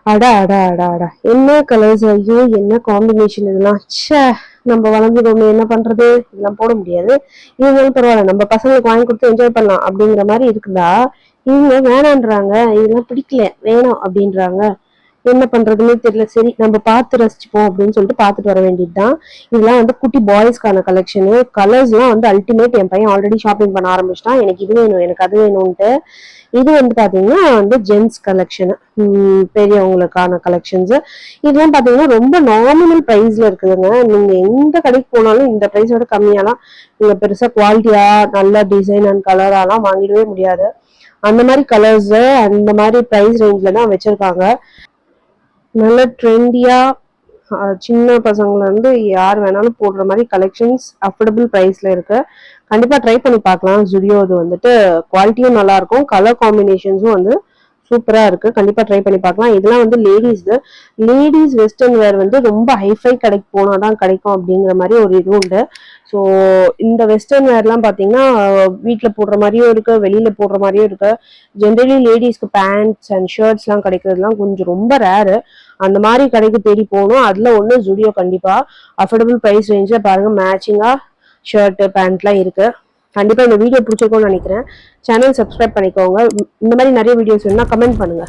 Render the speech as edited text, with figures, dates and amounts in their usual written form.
அடா அடா அடா அடா என்ன கலர்ஸ்! ஐயோ என்ன காம்பினேஷன் இதெல்லாம்! ச்சே! நம்ம வளர்ந்துட்டோமே என்ன பண்றது? இதெல்லாம் போட முடியாது. இருந்தாலும் பரவால்ல. நம்ம பசங்களுக்கு வாங்கி குடுத்து என்ஜாய் பண்ணலாம் அப்படிங்கிற மாரி இருக்குதா, இவங்க வேணான்றாங்க. இதெல்லாம் பிடிக்கல, வேணாம் அப்படின்றாங்க. என்ன பண்றதுன்னே தெரியல. சரி நம்ம பார்த்து ரசிச்சுப்போம் அப்படின்னு சொல்லிட்டு பார்த்துட்டு வர வேண்டியது தான். இதெல்லாம் வந்து குட்டி பாய்ஸ்க்கான கலெக்ஷனு. கலர்ஸ்லாம் வந்து அல்டிமேட். என் பையன் ஆல்ரெடி ஷாப்பிங் பண்ண ஆரம்பிச்சுட்டான். எனக்கு இது வேணும், எனக்கு அது வேணும்ன்ட்டு. இது வந்து பாத்தீங்கன்னா வந்து ஜென்ஸ் கலெக்ஷன், பெரியவங்களுக்கான கலெக்ஷன்ஸ். இதெல்லாம் பாத்தீங்கன்னா ரொம்ப நாமினல் பிரைஸ்ல இருக்குதுங்க. நீங்க எந்த கடைக்கு போனாலும் இந்த பிரைஸோட கம்மியாலாம் நீங்க பெருசா குவாலிட்டியா நல்ல டிசைன் அண்ட் கலராலாம் வாங்கிடவே முடியாது. அந்த மாதிரி கலர்ஸ் அந்த மாதிரி பிரைஸ் ரேஞ்ச்ல தான் வச்சிருக்காங்க. நல்ல ட்ரெண்டியா சின்ன பசங்கள்ல இருந்து யார் வேணாலும் போடுற மாதிரி கலெக்ஷன்ஸ் அஃபோர்டபுள் பிரைஸ்ல இருக்கு. கண்டிப்பா ட்ரை பண்ணி பார்க்கலாம். ஜுடியோ இது வந்துட்டு குவாலிட்டியும் நல்லா இருக்கும், கலர் காம்பினேஷன்ஸும் வந்து சூப்பரா இருக்கு. கண்டிப்பா ட்ரை பண்ணி பார்க்கலாம். இதெல்லாம் வந்து லேடிஸ் வெஸ்டர்ன் வேர் வந்து ரொம்ப ஹைஃபை கடைக்கு போனாதான் கிடைக்கும் அப்படிங்கிற மாதிரி ஒரு இது உண்டு. ஸோ இந்த வெஸ்டர்ன் வேர்லாம் பார்த்தீங்கன்னா வீட்டில் போடுற மாதிரியும் இருக்கு, வெளியில போடுற மாதிரியும் இருக்கு. ஜென்ரலி லேடிஸ்க்கு பேண்ட்ஸ் அண்ட் ஷர்ட்ஸ்லாம் கிடைக்கிறதுலாம் கொஞ்சம் ரொம்ப ரேரு. அந்த மாதிரி கடைக்கு தேடி போகணும். அதுல ஒன்று ஜுடியோ. கண்டிப்பா அஃபோர்டபுள் ப்ரைஸ் ரேஞ்சில் பாருங்க, மேட்சிங்கா ஷர்ட் பேண்ட்லாம் இருக்கு. கண்டிப்பா இந்த வீடியோ பிடிச்சிருக்கும்னு நினைக்கிறேன். சேனல் சப்ஸ்கிரைப் பண்ணிக்கோங்க. இந்த மாதிரி நிறைய வீடியோஸ் வேணும்னா கமெண்ட் பண்ணுங்க.